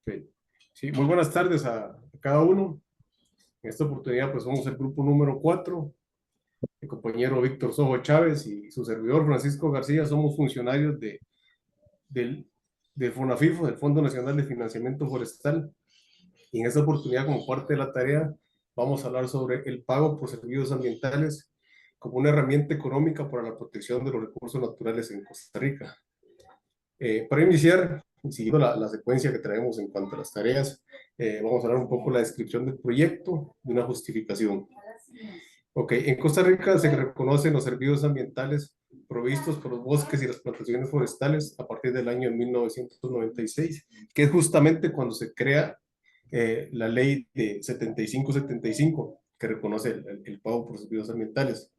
Ok. Sí, muy buenas tardes a cada uno. En esta oportunidad, pues somos el grupo número 4. El compañero Víctor Sojo Chávez y su servidor Francisco García somos funcionarios del, del FONAFIFO, del Fondo Nacional de Financiamiento Forestal. Y en esta oportunidad, como parte de la tarea, vamos a hablar sobre el pago por servicios ambientales como una herramienta económica para la protección de los recursos naturales en Costa Rica. Para iniciar, siguiendo la secuencia que traemos en cuanto a las tareas, vamos a hablar un poco de la descripción del proyecto y una justificación. Ok, en Costa Rica se reconocen los servicios ambientales provistos por los bosques y las plantaciones forestales a partir del año 1996, que es justamente cuando se crea la ley de 75-75, que reconoce el pago por servicios ambientales.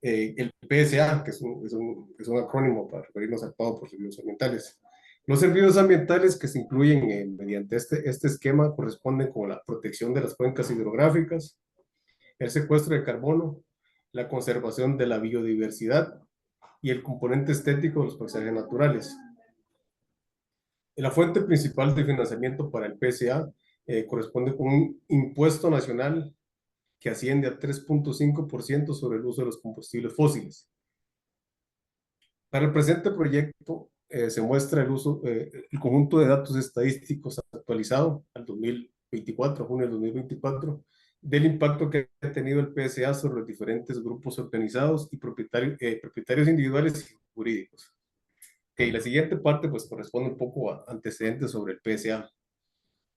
El PSA, que es un acrónimo para referirnos al pago por servicios ambientales. Los servicios ambientales que se incluyen mediante este esquema corresponden con la protección de las cuencas hidrográficas, el secuestro de carbono, la conservación de la biodiversidad y el componente estético de los paisajes naturales. La fuente principal de financiamiento para el PSA corresponde con un impuesto nacional que asciende a 3.5% sobre el uso de los combustibles fósiles. Para el presente proyecto se muestra el conjunto de datos estadísticos actualizado al 2024, junio del 2024, del impacto que ha tenido el PSA sobre los diferentes grupos organizados y propietarios individuales y jurídicos. Okay, la siguiente parte pues corresponde un poco a antecedentes sobre el PSA.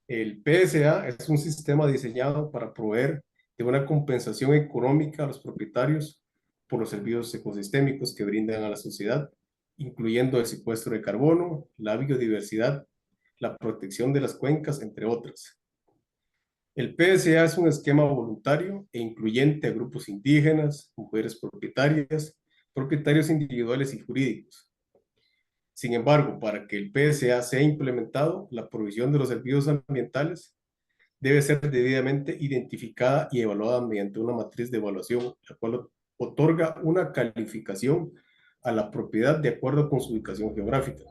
El PSA es un sistema diseñado para proveer de una compensación económica a los propietarios por los servicios ecosistémicos que brindan a la sociedad, incluyendo el secuestro de carbono, la biodiversidad, la protección de las cuencas, entre otras. El PSA es un esquema voluntario e incluyente a grupos indígenas, mujeres propietarias, propietarios individuales y jurídicos. Sin embargo, para que el PSA sea implementado, la provisión de los servicios ambientales debe ser debidamente identificada y evaluada mediante una matriz de evaluación, la cual otorga una calificación a la propiedad de acuerdo con su ubicación geográfica.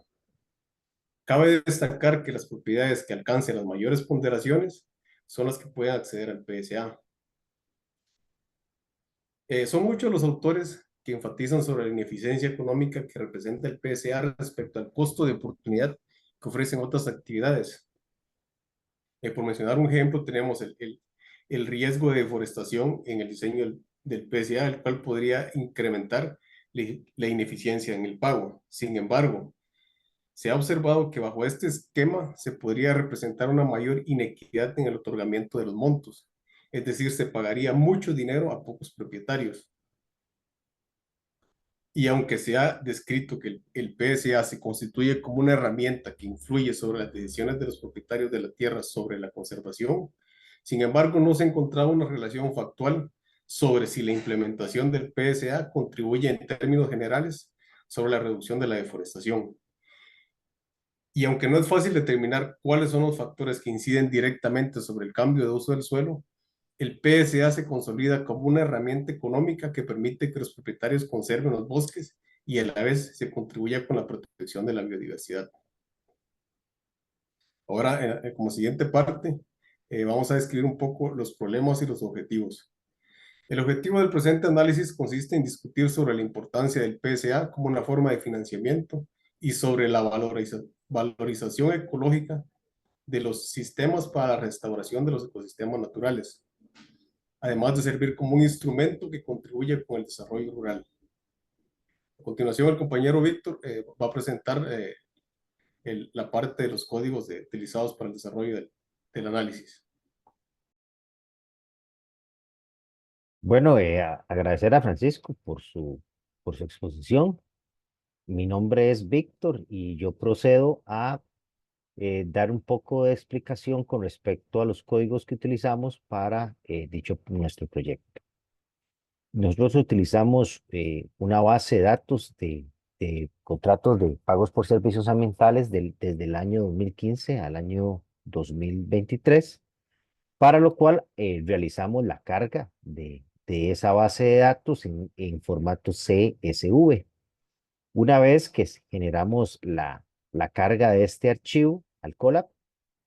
Cabe destacar que las propiedades que alcancen las mayores ponderaciones son las que pueden acceder al PSA. Son muchos los autores que enfatizan sobre la ineficiencia económica que representa el PSA respecto al costo de oportunidad que ofrecen otras actividades. Por mencionar un ejemplo, tenemos el riesgo de deforestación en el diseño del PSA, el cual podría incrementar la ineficiencia en el pago. Sin embargo, se ha observado que bajo este esquema se podría representar una mayor inequidad en el otorgamiento de los montos. Es decir, se pagaría mucho dinero a pocos propietarios. Y aunque se ha descrito que el PSA se constituye como una herramienta que influye sobre las decisiones de los propietarios de la tierra sobre la conservación, sin embargo, no se ha encontrado una relación factual sobre si la implementación del PSA contribuye en términos generales sobre la reducción de la deforestación. Y aunque no es fácil determinar cuáles son los factores que inciden directamente sobre el cambio de uso del suelo, el PSA se consolida como una herramienta económica que permite que los propietarios conserven los bosques y a la vez se contribuya con la protección de la biodiversidad. Ahora, como siguiente parte, vamos a describir un poco los problemas y los objetivos. El objetivo del presente análisis consiste en discutir sobre la importancia del PSA como una forma de financiamiento y sobre la valorización ecológica de los sistemas para la restauración de los ecosistemas naturales, además de servir como un instrumento que contribuye con el desarrollo rural. A continuación, el compañero Víctor va a presentar la parte de los códigos utilizados para el desarrollo del análisis. Bueno, agradecer a Francisco por su exposición. Mi nombre es Víctor y yo procedo a dar un poco de explicación con respecto a los códigos que utilizamos para nuestro proyecto. Nosotros utilizamos una base de datos de contratos de pagos por servicios ambientales desde el año 2015 al año 2023, para lo cual realizamos la carga de esa base de datos en formato CSV. Una vez que generamos la carga de este archivo al COLAP,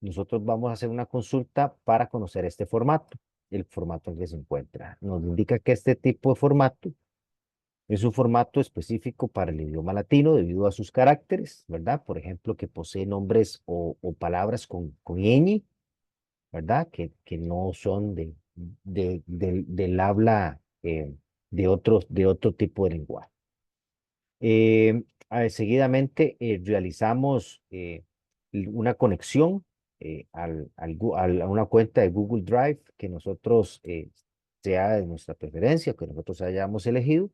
nosotros vamos a hacer una consulta para conocer este formato, el formato en que se encuentra. Nos indica que este tipo de formato es un formato específico para el idioma latino debido a sus caracteres, ¿verdad? Por ejemplo, que posee nombres o palabras con ñ, ¿verdad? Que no son del habla de otro tipo de lenguaje. Seguidamente realizamos una conexión a una cuenta de Google Drive que nosotros sea de nuestra preferencia, que nosotros hayamos elegido.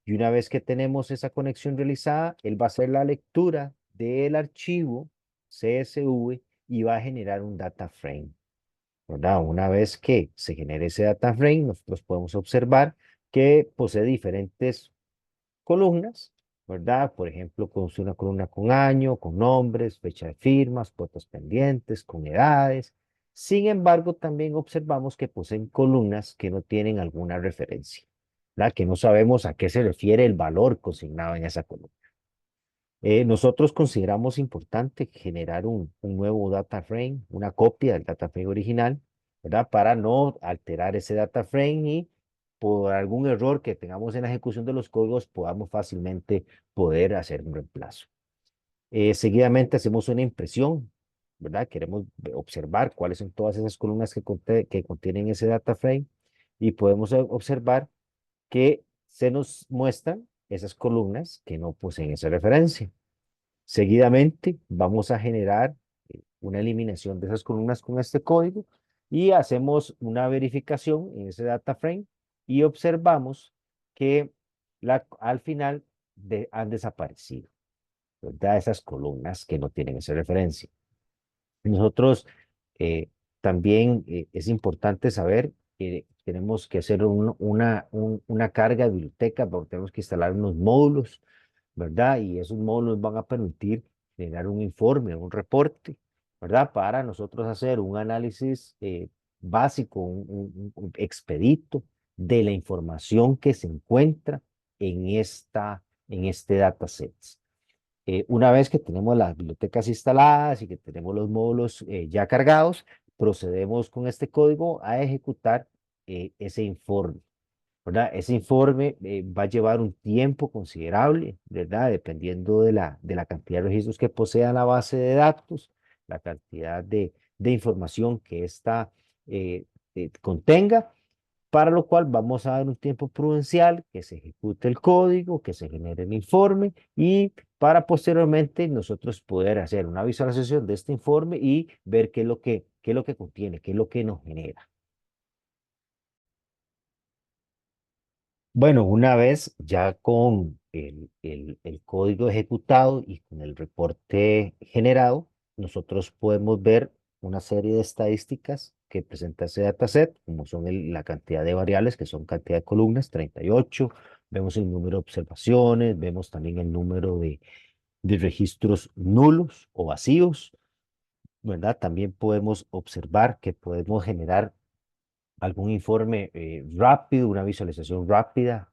Y una vez que tenemos esa conexión realizada, él va a hacer la lectura del archivo CSV y va a generar un data frame, ¿verdad? Una vez que se genere ese data frame, nosotros podemos observar que posee diferentes columnas, ¿verdad? Por ejemplo, con una columna con año, con nombres, fecha de firmas, cuotas pendientes, con edades. Sin embargo, también observamos que poseen columnas que no tienen alguna referencia, ¿verdad? Que no sabemos a qué se refiere el valor consignado en esa columna. Nosotros consideramos importante generar un nuevo data frame, una copia del data frame original, ¿verdad? Para no alterar ese data frame y por algún error que tengamos en la ejecución de los códigos podamos fácilmente poder hacer un reemplazo. Seguidamente hacemos una impresión, ¿verdad? Queremos observar cuáles son todas esas columnas que contienen ese data frame y podemos observar que se nos muestran esas columnas que no poseen esa referencia. Seguidamente vamos a generar una eliminación de esas columnas con este código y hacemos una verificación en ese data frame y observamos que al final han desaparecido, ¿verdad? Esas columnas que no tienen esa referencia. Nosotros también es importante saber que tenemos que hacer una carga de biblioteca, porque tenemos que instalar unos módulos, ¿verdad? Y esos módulos van a permitir generar un informe, un reporte, ¿verdad? Para nosotros hacer un análisis básico, un expedito de la información que se encuentra en este dataset. Una vez que tenemos las bibliotecas instaladas y que tenemos los módulos ya cargados, procedemos con este código a ejecutar ese informe, ¿verdad? Ese informe va a llevar un tiempo considerable, ¿verdad? Dependiendo de la cantidad de registros que posea la base de datos, la cantidad de información que ésta contenga, para lo cual vamos a dar un tiempo prudencial, que se ejecute el código, que se genere el informe y para posteriormente nosotros poder hacer una visualización de este informe y ver qué es lo que contiene, qué es lo que nos genera. Bueno, una vez ya con el código ejecutado y con el reporte generado, nosotros podemos ver una serie de estadísticas que presenta ese dataset, como son la cantidad de variables, que son cantidad de columnas, 38. Vemos el número de observaciones, vemos también el número de registros nulos o vacíos, ¿verdad? También podemos observar que podemos generar algún informe rápido, una visualización rápida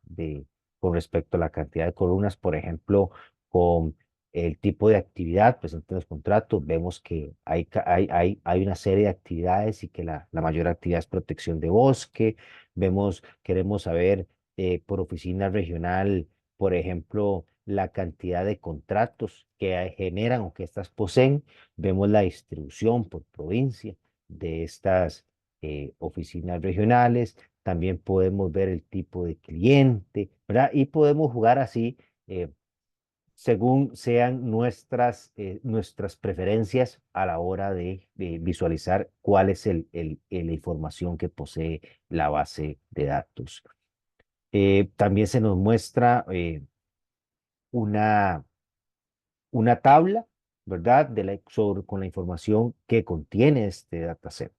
con respecto a la cantidad de columnas, por ejemplo, con el tipo de actividad presente en los contratos, vemos que hay una serie de actividades y que la mayor actividad es protección de bosque. Queremos saber por oficina regional, por ejemplo, la cantidad de contratos que generan o que estas poseen. Vemos la distribución por provincia de estas oficinas regionales, también podemos ver el tipo de cliente, ¿verdad? Y podemos jugar así según sean nuestras preferencias a la hora de visualizar cuál es la información que posee la base de datos. También se nos muestra una, una tabla, ¿verdad? Con la información que contiene este dataset.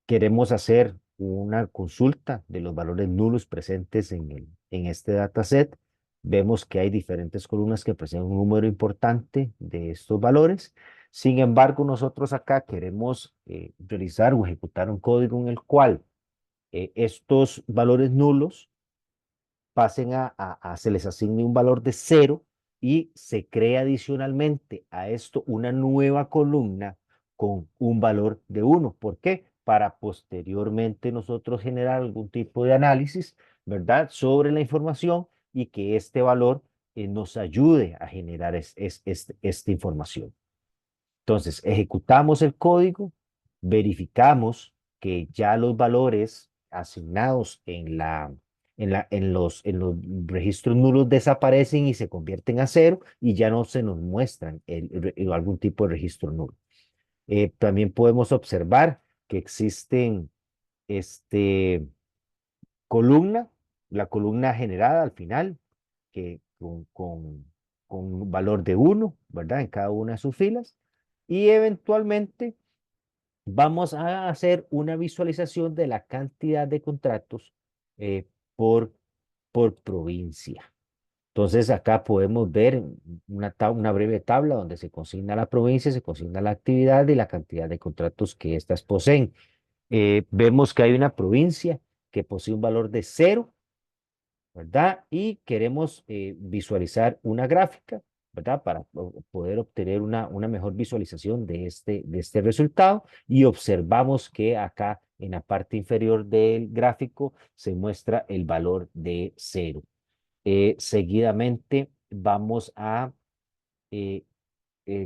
Queremos hacer una consulta de los valores nulos presentes en este dataset. Vemos que hay diferentes columnas que presentan un número importante de estos valores. Sin embargo, nosotros acá queremos realizar o ejecutar un código en el cual estos valores nulos se les asigne un valor de 0 y se crea adicionalmente a esto una nueva columna con un valor de 1. ¿Por qué? Para posteriormente nosotros generar algún tipo de análisis, ¿verdad? Sobre la información y que este valor nos ayude a generar esta información. Entonces, ejecutamos el código, verificamos que ya los valores asignados en los registros nulos desaparecen y se convierten a cero y ya no se nos muestran algún tipo de registro nulo. También podemos observar que existen este, columna, la columna generada al final, que con un valor de 1, ¿verdad? En cada una de sus filas. Y eventualmente vamos a hacer una visualización de la cantidad de contratos eh, por, por provincia. Entonces acá podemos ver una breve tabla donde se consigna la provincia, se consigna la actividad y la cantidad de contratos que éstas poseen. Vemos que hay una provincia que posee un valor de 0, ¿verdad? Y queremos visualizar una gráfica, ¿verdad? Para poder obtener una mejor visualización de este resultado. Y observamos que acá en la parte inferior del gráfico se muestra el valor de 0. Seguidamente vamos a eh,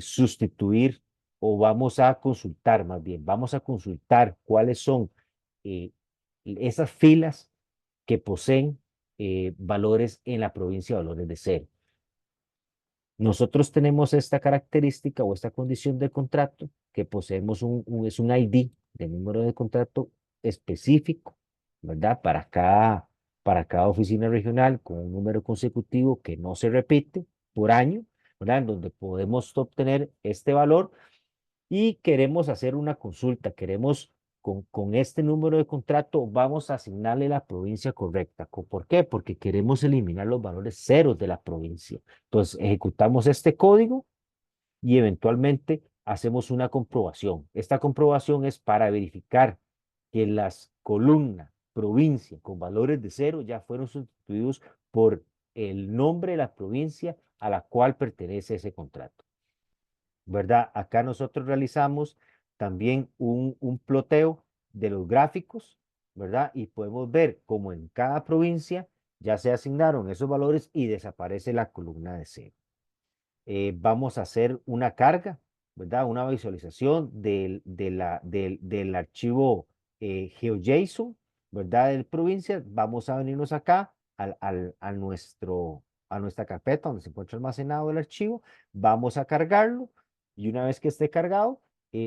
sustituir o vamos a consultar más bien, vamos a consultar cuáles son eh, esas filas que poseen valores en la provincia de valores de 0. Nosotros tenemos esta característica o esta condición de contrato que poseemos es un ID de número de contrato específico, ¿verdad? Para cada oficina regional con un número consecutivo que no se repite por año, ¿verdad? En donde podemos obtener este valor y queremos hacer una consulta, queremos con este número de contrato, vamos a asignarle la provincia correcta. ¿Por qué? Porque queremos eliminar los valores ceros de la provincia. Entonces, ejecutamos este código y eventualmente hacemos una comprobación. Esta comprobación es para verificar que las columnas provincia con valores de 0 ya fueron sustituidos por el nombre de la provincia a la cual pertenece ese contrato. ¿Verdad? Acá nosotros realizamos también un ploteo de los gráficos, ¿verdad? Y podemos ver cómo en cada provincia ya se asignaron esos valores y desaparece la columna de 0. Vamos a hacer una carga, ¿verdad? Una visualización del archivo GeoJSON, ¿verdad? De provincia. Vamos a venirnos acá a nuestra carpeta donde se encuentra almacenado el archivo. Vamos a cargarlo y una vez que esté cargado,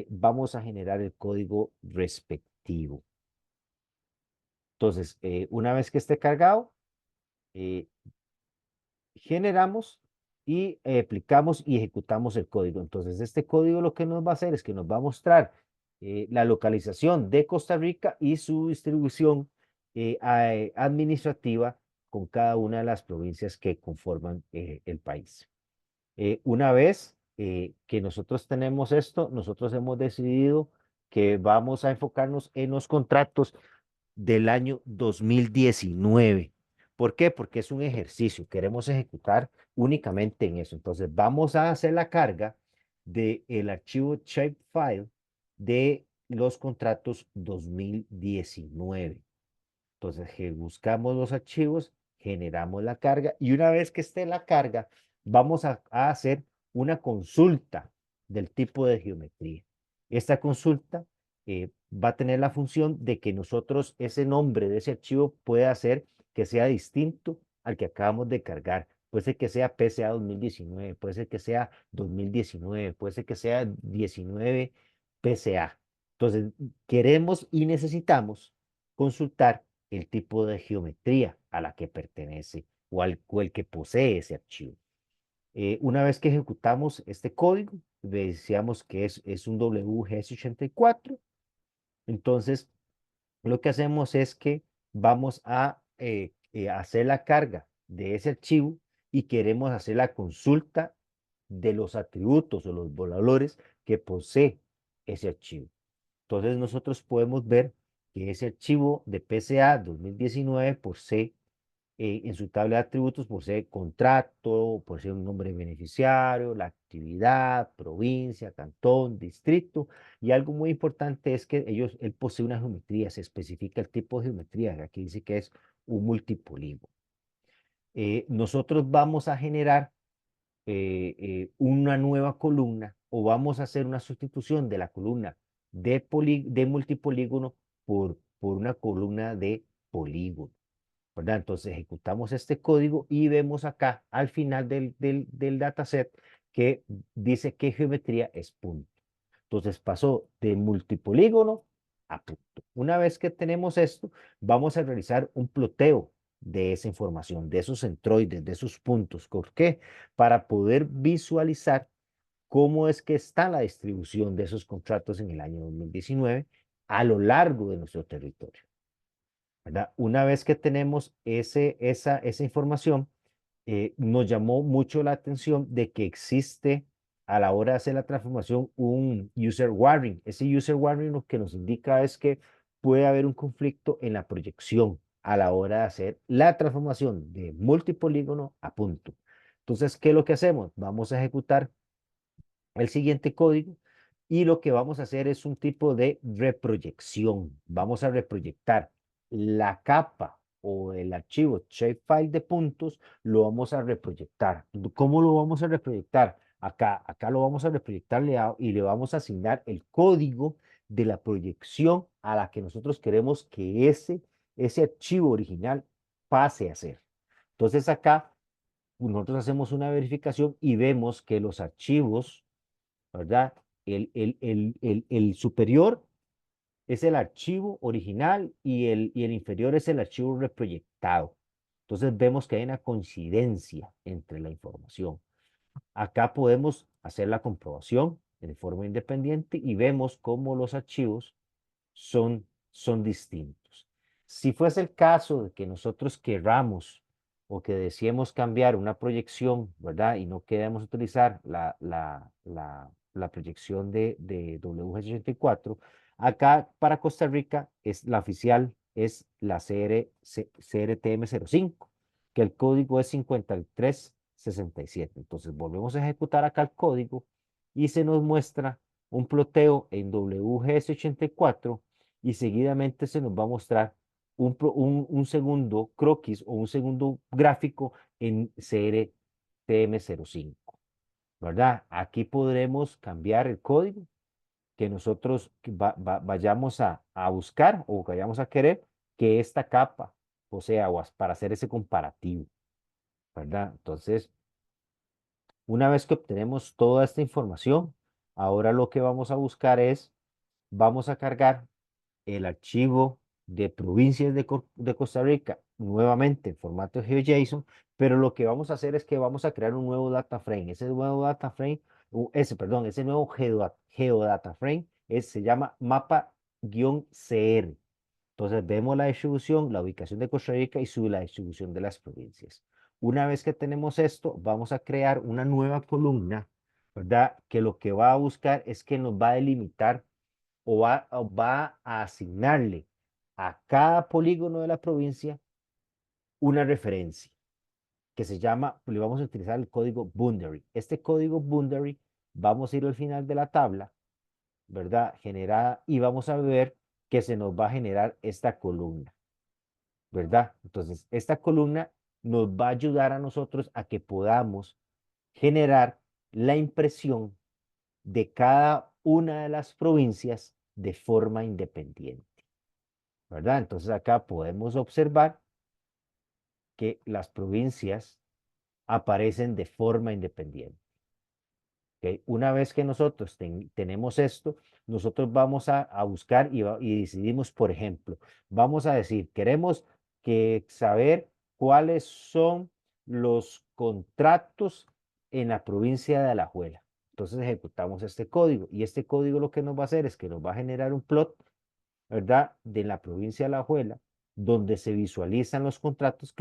vamos a generar el código respectivo. Entonces, una vez que esté cargado, eh, generamos y aplicamos y ejecutamos el código. Entonces, este código lo que nos va a hacer es que nos va a mostrar la localización de Costa Rica y su distribución administrativa con cada una de las provincias que conforman el país. Una vez que nosotros tenemos esto, nosotros hemos decidido que vamos a enfocarnos en los contratos del año 2019. ¿Por qué? Porque es un ejercicio, queremos ejecutar únicamente en eso. Entonces vamos a hacer la carga del archivo shapefile de los contratos 2019. Entonces buscamos los archivos, generamos la carga y una vez que esté la carga, vamos a hacer una consulta del tipo de geometría. Esta consulta va a tener la función de que nosotros ese nombre de ese archivo pueda hacer que sea distinto al que acabamos de cargar. Puede ser que sea PSA 2019, puede ser que sea 2019, puede ser que sea 19 PSA. Entonces, queremos y necesitamos consultar el tipo de geometría a la que pertenece o el que posee ese archivo. Una vez que ejecutamos este código, decíamos que es un WGS84, entonces lo que hacemos es que vamos a hacer la carga de ese archivo y queremos hacer la consulta de los atributos o los valores que posee ese archivo. Entonces nosotros podemos ver que ese archivo de PCA 2019 posee en su tabla de atributos posee contrato, posee un nombre de beneficiario, la colectividad, provincia, cantón, distrito, y algo muy importante es que él posee una geometría, se especifica el tipo de geometría, que aquí dice que es un multipolígono. Nosotros vamos a generar una nueva columna o vamos a hacer una sustitución de la columna de multipolígono por una columna de polígono, ¿verdad? Entonces ejecutamos este código y vemos acá al final del dataset que dice que geometría es punto. Entonces pasó de multipolígono a punto. Una vez que tenemos esto, vamos a realizar un ploteo de esa información, de esos centroides, de esos puntos. ¿Por qué? Para poder visualizar cómo es que está la distribución de esos contratos en el año 2019 a lo largo de nuestro territorio, ¿verdad? Una vez que tenemos esa información, nos llamó mucho la atención de que existe a la hora de hacer la transformación un user warning. Ese user warning lo que nos indica es que puede haber un conflicto en la proyección a la hora de hacer la transformación de multipolígono a punto. Entonces, ¿qué es lo que hacemos? Vamos a ejecutar el siguiente código y lo que vamos a hacer es un tipo de reproyección. Vamos a reproyectar la capa o el archivo shapefile de puntos, lo vamos a reproyectar. ¿Cómo lo vamos a reproyectar? Acá lo vamos a reproyectar y le vamos a asignar el código de la proyección a la que nosotros queremos que ese archivo original pase a ser. Entonces acá nosotros hacemos una verificación y vemos que los archivos, ¿verdad? El superior es el archivo original y el inferior es el archivo reproyectado. Entonces vemos que hay una coincidencia entre la información. Acá podemos hacer la comprobación de forma independiente y vemos cómo los archivos son distintos. Si fuese el caso de que nosotros querramos o que deseemos cambiar una proyección, ¿verdad? Y no queremos utilizar la proyección de WG84, acá para Costa Rica la oficial es la CRTM05, que el código es 5367. Entonces volvemos a ejecutar acá el código y se nos muestra un ploteo en WGS84 y seguidamente se nos va a mostrar un segundo croquis o un segundo gráfico en CRTM05, ¿verdad? Aquí podremos cambiar el código que nosotros vayamos a buscar o que vayamos a querer que esta capa posea para hacer ese comparativo, ¿verdad? Entonces, una vez que obtenemos toda esta información, ahora lo que vamos a buscar vamos a cargar el archivo de provincias de Costa Rica nuevamente en formato GeoJSON, pero lo que vamos a hacer es que vamos a crear un nuevo data frame. Ese nuevo data frame, ese nuevo geodata frame se llama mapa-CR. Entonces vemos la distribución, la ubicación de Costa Rica y la distribución de las provincias. Una vez que tenemos esto, vamos a crear una nueva columna, ¿verdad? Que lo que va a buscar es que nos va a delimitar o va a asignarle a cada polígono de la provincia una referencia que se llama, le vamos a utilizar el código boundary. Este código boundary, vamos a ir al final de la tabla, ¿verdad? Generada y vamos a ver que se nos va a generar esta columna, ¿verdad? Entonces, esta columna nos va a ayudar a nosotros a que podamos generar la impresión de cada una de las provincias de forma independiente, ¿verdad? Entonces acá podemos observar que las provincias aparecen de forma independiente. ¿Okay? Una vez que nosotros tenemos esto, nosotros vamos a buscar y decidimos, por ejemplo, vamos a decir, queremos saber cuáles son los contratos en la provincia de Alajuela. Entonces ejecutamos este código y este código lo que nos va a hacer es que nos va a generar un plot, ¿verdad? De la provincia de Alajuela, donde se visualizan los contratos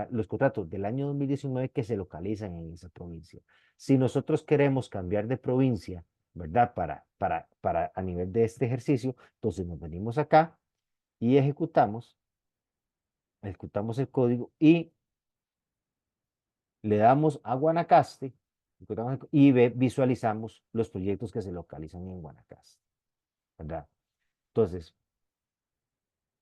los contratos del año 2019 que se localizan en esa provincia. Si nosotros queremos cambiar de provincia, ¿verdad? Para a nivel de este ejercicio, entonces nos venimos acá y ejecutamos el código y le damos a Guanacaste y visualizamos los proyectos que se localizan en Guanacaste, ¿verdad? Entonces,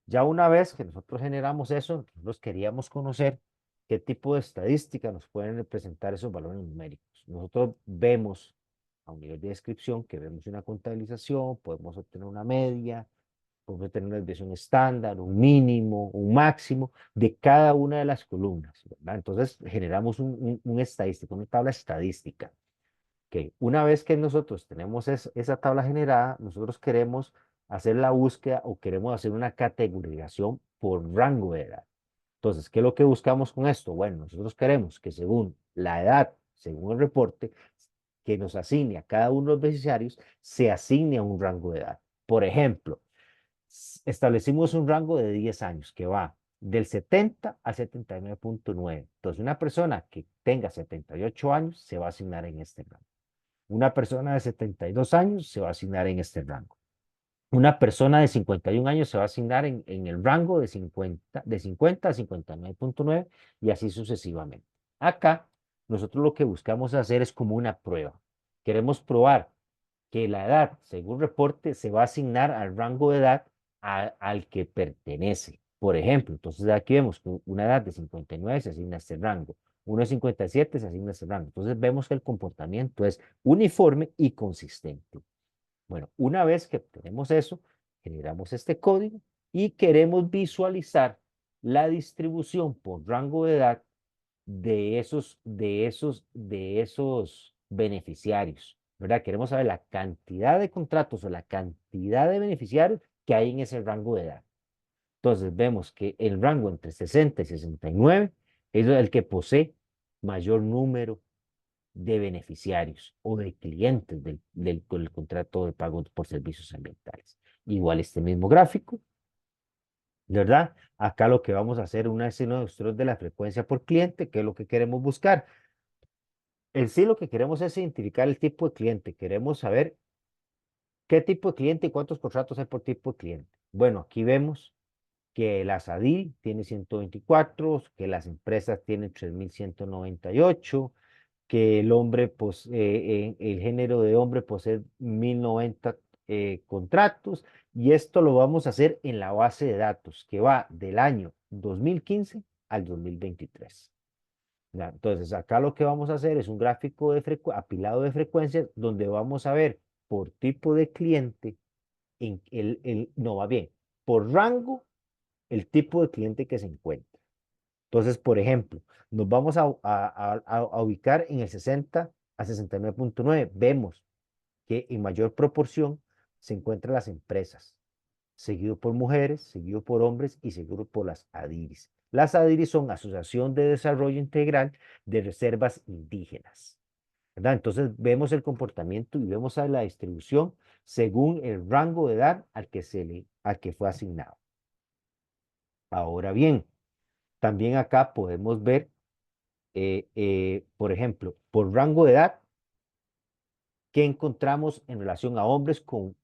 ya una vez que nosotros generamos eso, nosotros queríamos conocer qué tipo de estadística nos pueden representar esos valores numéricos. Nosotros vemos a un nivel de descripción que vemos una contabilización, podemos obtener una media, podemos tener una desviación estándar, un mínimo, un máximo de cada una de las columnas, ¿verdad? Entonces generamos un estadístico, una tabla estadística, que una vez que nosotros tenemos esa tabla generada, nosotros queremos hacer la búsqueda o queremos hacer una categorización por rango de edad. Entonces, ¿qué es lo que buscamos con esto? Bueno, nosotros queremos que según la edad, según el reporte, que nos asigne a cada uno de los beneficiarios, se asigne a un rango de edad. Por ejemplo, establecimos un rango de 10 años que va del 70 a 79.9. Entonces, una persona que tenga 78 años se va a asignar en este rango. Una persona de 72 años se va a asignar en este rango. Una persona de 51 años se va a asignar en el rango de 50 a 59.9 y así sucesivamente. Acá, nosotros lo que buscamos hacer es como una prueba. Queremos probar que la edad, según reporte, se va a asignar al rango de edad al que pertenece. Por ejemplo, entonces aquí vemos que una edad de 59 se asigna a este rango, uno de 57 se asigna a este rango. Entonces vemos que el comportamiento es uniforme y consistente. Bueno, una vez que tenemos eso, generamos este código y queremos visualizar la distribución por rango de edad de esos beneficiarios, ¿verdad? Queremos saber la cantidad de contratos o la cantidad de beneficiarios que hay en ese rango de edad. Entonces vemos que el rango entre 60 y 69 es el que posee mayor número de beneficiarios o de clientes del contrato de pago por servicios ambientales. Igual este mismo gráfico, ¿verdad? Acá lo que vamos a hacer una es nosotros de la frecuencia por cliente, que es lo que queremos buscar. En sí lo que queremos es identificar el tipo de cliente. Queremos saber qué tipo de cliente y cuántos contratos hay por tipo de cliente. Bueno, aquí vemos que la SADIL tiene 124, que las empresas tienen 3.198, que el hombre, pues, el género de hombre posee 1.090 contratos, y esto lo vamos a hacer en la base de datos que va del año 2015 al 2023. ¿Ya? Entonces, acá lo que vamos a hacer es un gráfico de apilado de frecuencias donde vamos a ver por tipo de cliente, no va bien, por rango, el tipo de cliente que se encuentra. Entonces, por ejemplo, nos vamos a ubicar en el 60 a 69.9. Vemos que en mayor proporción se encuentran las empresas, seguido por mujeres, seguido por hombres y seguido por las ADIRIS. Las ADIRIS son Asociación de Desarrollo Integral de Reservas Indígenas, ¿verdad? Entonces vemos el comportamiento y vemos a la distribución según el rango de edad al que fue asignado. Ahora bien, también acá podemos ver, por ejemplo, por rango de edad, qué encontramos en relación a hombres con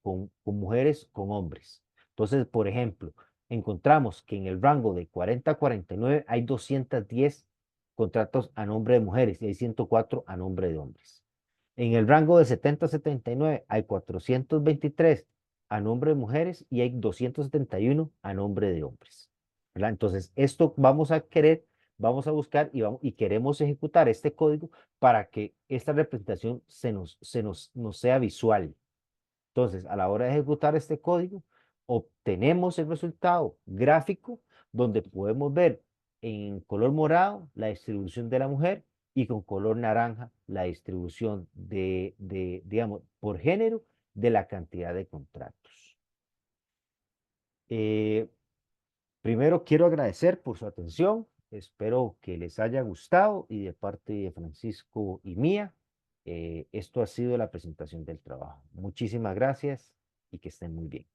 mujeres con hombres. Entonces, por ejemplo, encontramos que en el rango de 40 a 49 hay 210 contratos a nombre de mujeres y hay 104 a nombre de hombres. En el rango de 70 a 79 hay 423 a nombre de mujeres y hay 271 a nombre de hombres, ¿verdad? Entonces, esto vamos a buscar y queremos ejecutar este código para que esta representación nos sea visual. Entonces, a la hora de ejecutar este código, obtenemos el resultado gráfico donde podemos ver en color morado la distribución de la mujer y con color naranja la distribución digamos, por género de la cantidad de contratos. Eh, Primero quiero agradecer por su atención. Espero que les haya gustado y de parte de Francisco y mía, esto ha sido la presentación del trabajo. Muchísimas gracias y que estén muy bien.